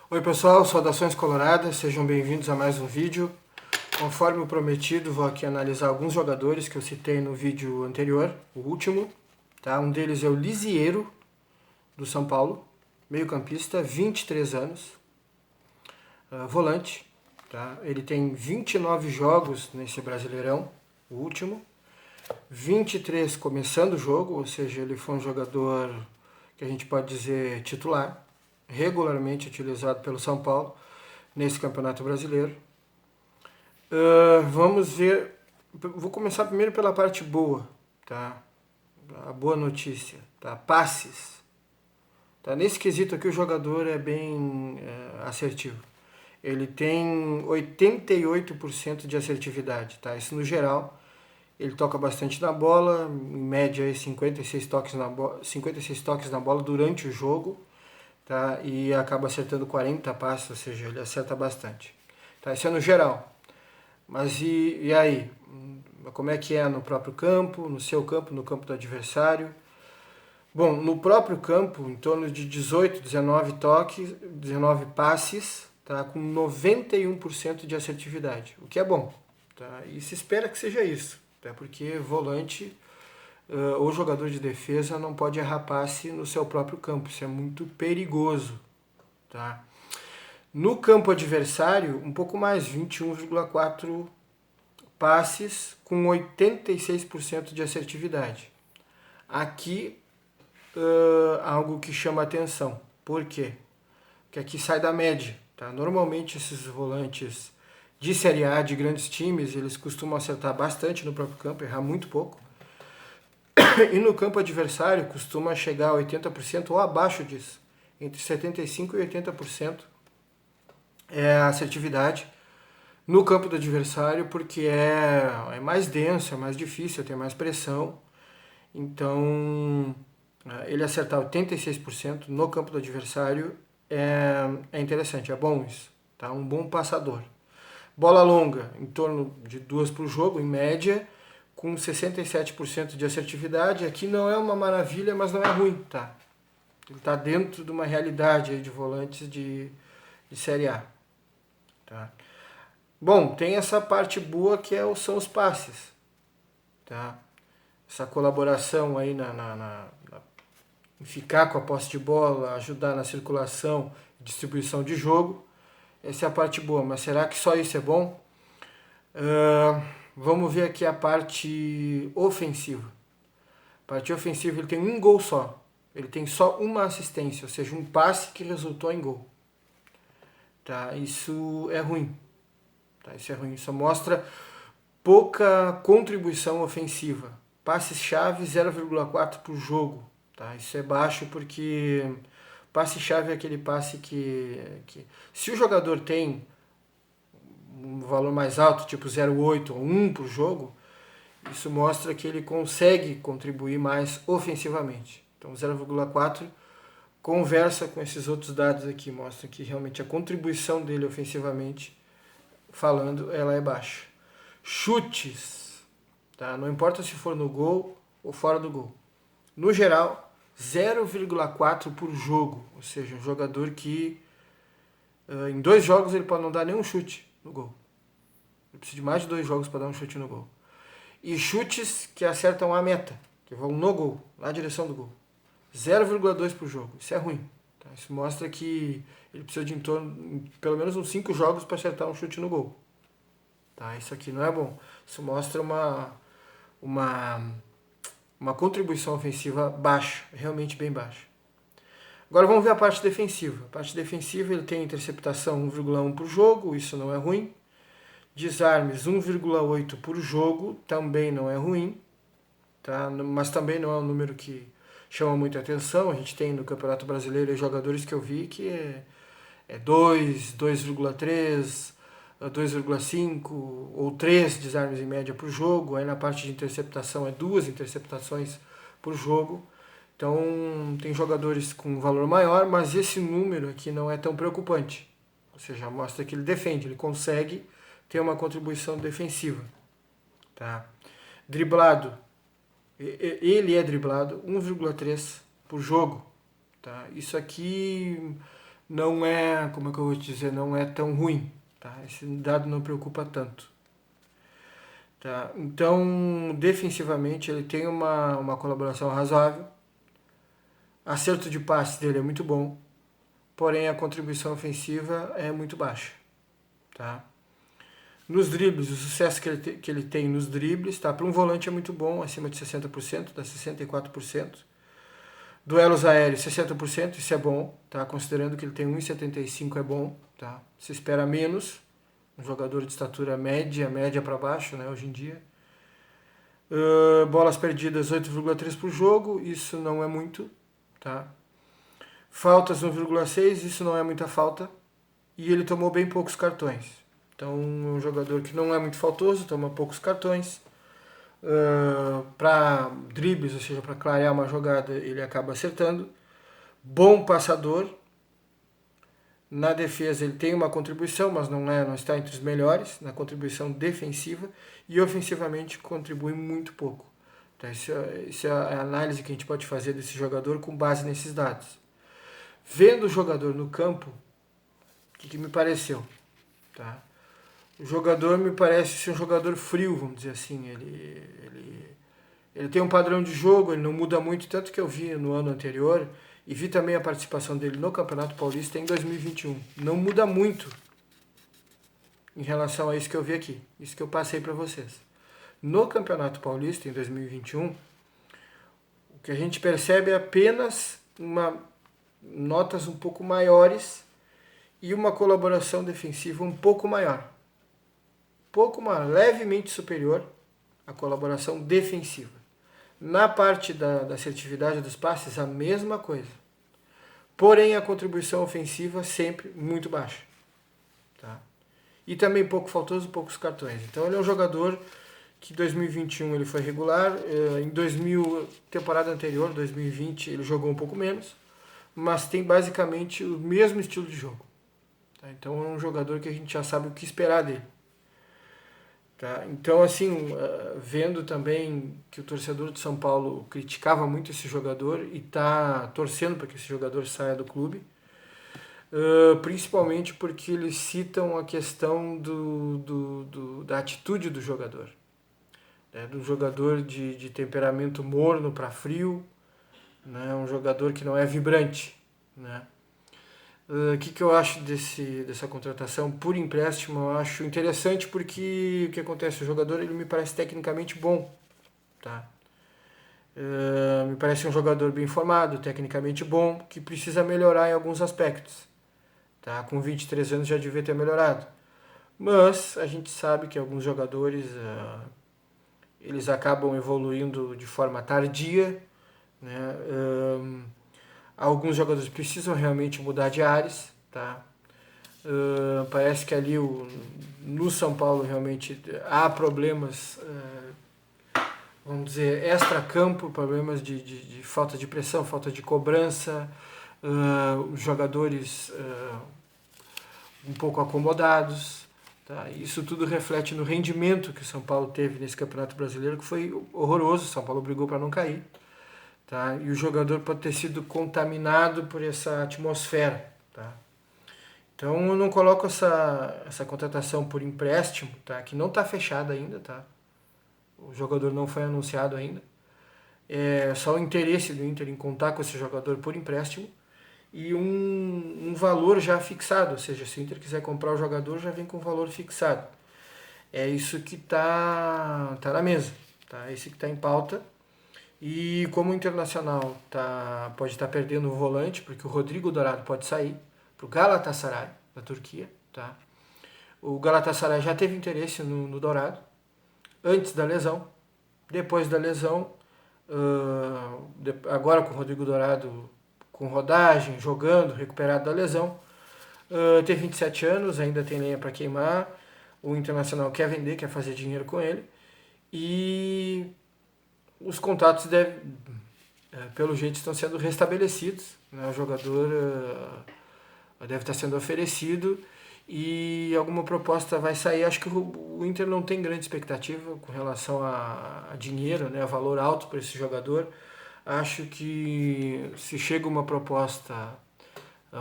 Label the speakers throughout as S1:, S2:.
S1: Oi pessoal, saudações coloradas, sejam bem-vindos a mais um vídeo. Conforme o prometido, vou aqui analisar alguns jogadores que eu citei no vídeo anterior, o último. Tá? Um deles é o Lisieiro, do São Paulo, meio-campista, 23 anos, volante. Tá? Ele tem 29 jogos nesse Brasileirão, o último. 23 começando o jogo, ou seja, ele foi um jogador que a gente pode dizer titular, regularmente utilizado pelo São Paulo nesse Campeonato Brasileiro. Vamos ver, vou começar primeiro pela parte boa, tá? A boa notícia, tá? Passes. Tá? Nesse quesito aqui o jogador é bem assertivo. Ele tem 88% de assertividade, tá? Isso no geral. Ele toca bastante na bola, em média 56 toques na bola durante o jogo, tá? E acaba acertando 40 passes, ou seja, ele acerta bastante. Tá? Isso é no geral. Mas e aí? Como é que é no próprio campo, no seu campo, no campo do adversário? Bom, no próprio campo, em torno de 18, 19 toques, 19 passes, tá? Com 91% de assertividade, o que é bom. Tá? E se espera que seja isso. Até porque volante ou jogador de defesa não pode errar passe no seu próprio campo. Isso é muito perigoso. Tá? No campo adversário, um pouco mais, 21,4 passes com 86% de assertividade. Aqui, algo que chama atenção. Por quê? Porque aqui sai da média. Tá? Normalmente esses volantes de Série A, de grandes times, eles costumam acertar bastante no próprio campo, errar muito pouco. E no campo adversário costuma chegar a 80% ou abaixo disso. Entre 75% e 80% é a assertividade no campo do adversário, porque é mais denso, é mais difícil, tem mais pressão. Então, ele acertar 86% no campo do adversário é interessante, é bom isso. Tá? Um bom passador. Bola longa, em torno de 2 por jogo, em média, com 67% de assertividade. Aqui não é uma maravilha, mas não é ruim, tá? Ele está dentro de uma realidade aí de volantes de Série A. Tá? Bom, tem essa parte boa que são os passes. Tá? Essa colaboração aí em ficar com a posse de bola, ajudar na circulação e distribuição de jogo. Essa é a parte boa, mas será que só isso é bom? Vamos ver aqui a parte ofensiva. A parte ofensiva ele tem um gol só. Ele tem só uma assistência, ou seja, um passe que resultou em gol. Tá? Isso é ruim. Tá? Isso é ruim. Isso mostra pouca contribuição ofensiva. Passes-chave 0,4 por jogo. Tá? Isso é baixo porque passe-chave é aquele passe que se o jogador tem um valor mais alto, tipo 0,8 ou 1 por jogo, isso mostra que ele consegue contribuir mais ofensivamente. Então 0,4 conversa com esses outros dados aqui, mostra que realmente a contribuição dele ofensivamente falando, ela é baixa. Chutes, tá? Não importa se for no gol ou fora do gol. No geral, 0,4 por jogo, ou seja, um jogador que em 2 jogos ele pode não dar nenhum chute no gol. Ele precisa de mais de 2 jogos para dar um chute no gol. E chutes que acertam a meta, que vão no gol, na direção do gol. 0,2 por jogo. Isso é ruim. Tá? Isso mostra que ele precisa de em torno, pelo menos uns 5 jogos para acertar um chute no gol. Tá? Isso aqui não é bom. Isso mostra uma contribuição ofensiva baixa, realmente bem baixa. Agora vamos ver a parte defensiva. A parte defensiva ele tem interceptação 1,1 por jogo, isso não é ruim. Desarmes 1,8 por jogo, também não é ruim, tá? Mas também não é um número que chama muita atenção. A gente tem no Campeonato Brasileiro jogadores que eu vi que é 2, 2,3, 2,5 ou 3 desarmes em média por jogo. Aí na parte de interceptação é 2 interceptações por jogo. Então tem jogadores com valor maior, mas esse número aqui não é tão preocupante. Ou seja, mostra que ele defende, ele consegue ter uma contribuição defensiva. Tá? Driblado, ele é driblado 1,3 por jogo. Tá? Isso aqui não é, como é que eu vou te dizer, não é tão ruim. Tá? Esse dado não preocupa tanto. Tá? Então, defensivamente, ele tem uma colaboração razoável. Acerto de passe dele é muito bom, porém a contribuição ofensiva é muito baixa. Tá? Nos dribles, o sucesso que ele tem nos dribles, tá? Para um volante é muito bom, acima de 60%, dá 64%. Duelos aéreos, 60%, isso é bom, tá? Considerando que ele tem 1,75 é bom, tá? Se espera menos, um jogador de estatura média para baixo, né, hoje em dia. Bolas perdidas, 8,3 por jogo, isso não é muito, tá? Faltas, 1,6, isso não é muita falta. E ele tomou bem poucos cartões. Então, é um jogador que não é muito faltoso, toma poucos cartões. Para dribles, ou seja, para clarear uma jogada, ele acaba acertando. Bom passador. Na defesa ele tem uma contribuição, mas não está entre os melhores na contribuição defensiva, e ofensivamente contribui muito pouco. Então, isso é a análise que a gente pode fazer desse jogador com base nesses dados. Vendo o jogador no campo, o que me pareceu? Tá? O jogador me parece ser um jogador frio, vamos dizer assim. Ele tem um padrão de jogo, ele não muda muito, tanto que eu vi no ano anterior e vi também a participação dele no Campeonato Paulista em 2021. Não muda muito em relação a isso que eu vi aqui, isso que eu passei para vocês. No Campeonato Paulista, em 2021, o que a gente percebe é apenas notas um pouco maiores e uma colaboração defensiva um pouco maior. Levemente superior à colaboração defensiva. Na parte da assertividade dos passes, a mesma coisa. Porém, a contribuição ofensiva sempre muito baixa. Tá? E também pouco faltoso, poucos cartões. Então, ele é um jogador que em 2021 ele foi regular. Em temporada anterior, 2020, ele jogou um pouco menos. Mas tem basicamente o mesmo estilo de jogo. Tá? Então, é um jogador que a gente já sabe o que esperar dele. Tá? Então, assim, vendo também que o torcedor de São Paulo criticava muito esse jogador e está torcendo para que esse jogador saia do clube, principalmente porque eles citam a questão da atitude do jogador, né? Do jogador de temperamento morno para frio, né? Um jogador que não é vibrante, né? O que eu acho dessa contratação por empréstimo? Eu acho interessante porque o que acontece? O jogador ele me parece tecnicamente bom. Tá? Me parece um jogador bem formado, tecnicamente bom, que precisa melhorar em alguns aspectos. Tá? Com 23 anos já devia ter melhorado. Mas a gente sabe que alguns jogadores eles acabam evoluindo de forma tardia. Né? Alguns jogadores precisam realmente mudar de ares, tá? Parece que ali no São Paulo realmente há problemas, vamos dizer, extra-campo, problemas de falta de pressão, falta de cobrança, jogadores um pouco acomodados. Tá? Isso tudo reflete no rendimento que o São Paulo teve nesse Campeonato Brasileiro, que foi horroroso. O São Paulo brigou para não cair. Tá? E o jogador pode ter sido contaminado por essa atmosfera. Tá? Então eu não coloco essa contratação por empréstimo, tá? Que não está fechada ainda. Tá? O jogador não foi anunciado ainda. É só o interesse do Inter em contar com esse jogador por empréstimo e um valor já fixado. Ou seja, se o Inter quiser comprar o jogador, já vem com valor fixado. É isso que tá na mesa. Tá? É isso que está em pauta. E como o Internacional pode estar perdendo o volante, porque o Rodrigo Dourado pode sair para o Galatasaray, da Turquia. Tá? O Galatasaray já teve interesse no Dourado, antes da lesão. Depois da lesão, agora com o Rodrigo Dourado com rodagem, jogando, recuperado da lesão, tem 27 anos, ainda tem lenha para queimar. O Internacional quer vender, quer fazer dinheiro com ele. E os contatos pelo jeito estão sendo restabelecidos, né? O jogador deve estar sendo oferecido e alguma proposta vai sair. Acho que o Inter não tem grande expectativa com relação a dinheiro, né? A valor alto para esse jogador. Acho que se chega uma proposta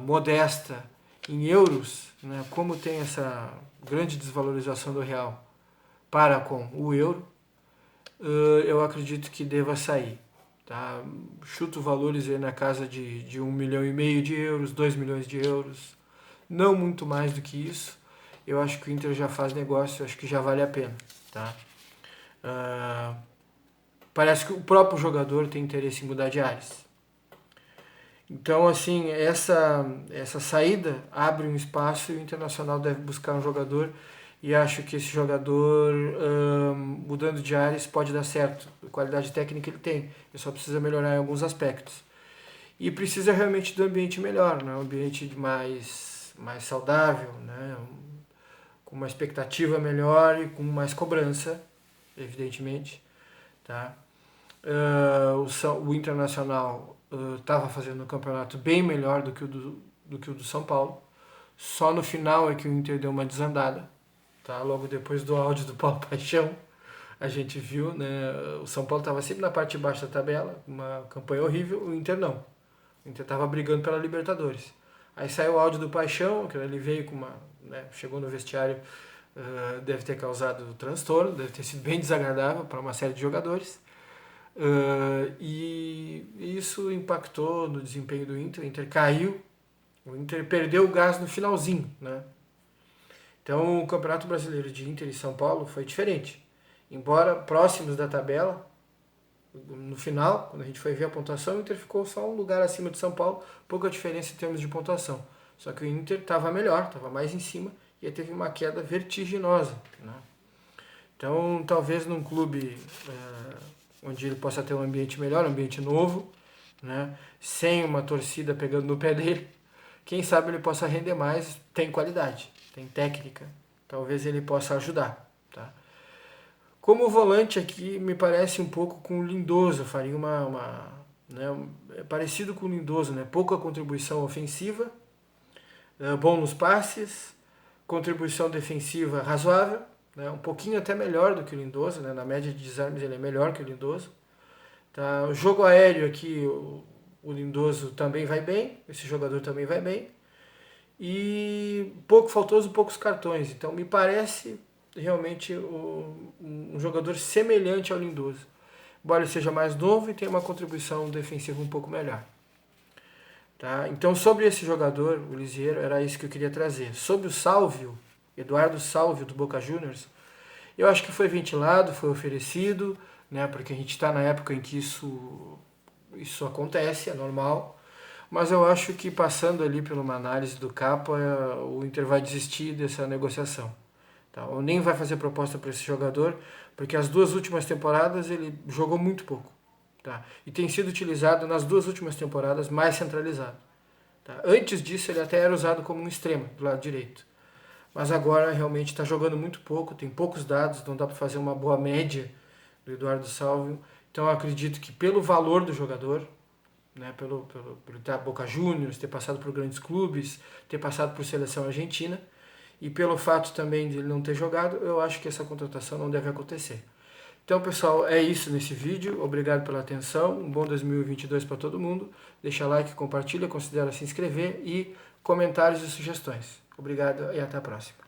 S1: modesta em euros, né, como tem essa grande desvalorização do real para com o euro, eu acredito que deva sair. Tá? Chuto valores aí na casa de 1,5 milhão de euros, 2 milhões de euros, não muito mais do que isso. Eu acho que o Inter já faz negócio, eu acho que já vale a pena. Tá? Parece que o próprio jogador tem interesse em mudar de ares. Então, assim, essa saída abre um espaço e o Internacional deve buscar um jogador, e acho que esse jogador, mudando de ares, pode dar certo. A qualidade técnica ele tem, ele só precisa melhorar em alguns aspectos. E precisa realmente do ambiente melhor, né? Um ambiente mais saudável, né? Com uma expectativa melhor e com mais cobrança, evidentemente. Tá? O Internacional estava fazendo um campeonato bem melhor do que o do São Paulo. Só no final é que o Inter deu uma desandada. Tá? Logo depois do áudio do Paulo Paixão, a gente viu, né? O São Paulo estava sempre na parte de baixo da tabela, uma campanha horrível, o Inter não. O Inter estava brigando pela Libertadores. Aí saiu o áudio do Paixão, que ele veio com uma... Né, chegou no vestiário, deve ter causado transtorno, deve ter sido bem desagradável para uma série de jogadores. E isso impactou no desempenho do Inter. O Inter caiu, o Inter perdeu o gás no finalzinho, né? Então o Campeonato Brasileiro de Inter e São Paulo foi diferente. Embora próximos da tabela, no final, quando a gente foi ver a pontuação, o Inter ficou só um lugar acima de São Paulo, pouca diferença em termos de pontuação. Só que o Inter estava melhor, estava mais em cima, e aí teve uma queda vertiginosa, né? Então talvez num clube onde ele possa ter um ambiente melhor, um ambiente novo, né, sem uma torcida pegando no pé dele, quem sabe ele possa render mais, tem qualidade, tem técnica, talvez ele possa ajudar. Tá? Como volante aqui, me parece um pouco com o Lindoso, faria é parecido com o Lindoso, né? Pouca contribuição ofensiva, bom nos passes, contribuição defensiva razoável, né? Um pouquinho até melhor do que o Lindoso, né? Na média de desarmes ele é melhor que o Lindoso. Tá? O jogo aéreo aqui, o Lindoso também vai bem, esse jogador também vai bem, e pouco faltoso, poucos cartões, então me parece realmente um jogador semelhante ao Lindoso, embora ele seja mais novo e tenha uma contribuição defensiva um pouco melhor. Tá? Então sobre esse jogador, o Lisieiro, era isso que eu queria trazer. Sobre o Sálvio, Eduardo Sálvio do Boca Juniors, eu acho que foi ventilado, foi oferecido, né, porque a gente está na época em que isso acontece, é normal, mas eu acho que passando ali por uma análise do Capa, o Inter vai desistir dessa negociação. Tá? Ou nem vai fazer proposta para esse jogador, porque as 2 últimas temporadas ele jogou muito pouco. Tá? E tem sido utilizado nas 2 últimas temporadas mais centralizado. Tá? Antes disso ele até era usado como um extremo, do lado direito. Mas agora realmente está jogando muito pouco, tem poucos dados, não dá para fazer uma boa média do Eduardo Sálvio. Então eu acredito que pelo valor do jogador, né, pelo estar Boca Juniors, ter passado por grandes clubes, ter passado por seleção argentina, e pelo fato também de ele não ter jogado, eu acho que essa contratação não deve acontecer. Então, pessoal, é isso nesse vídeo. Obrigado pela atenção. Um bom 2022 para todo mundo. Deixa like, compartilha, considera se inscrever e comentários e sugestões. Obrigado e até a próxima.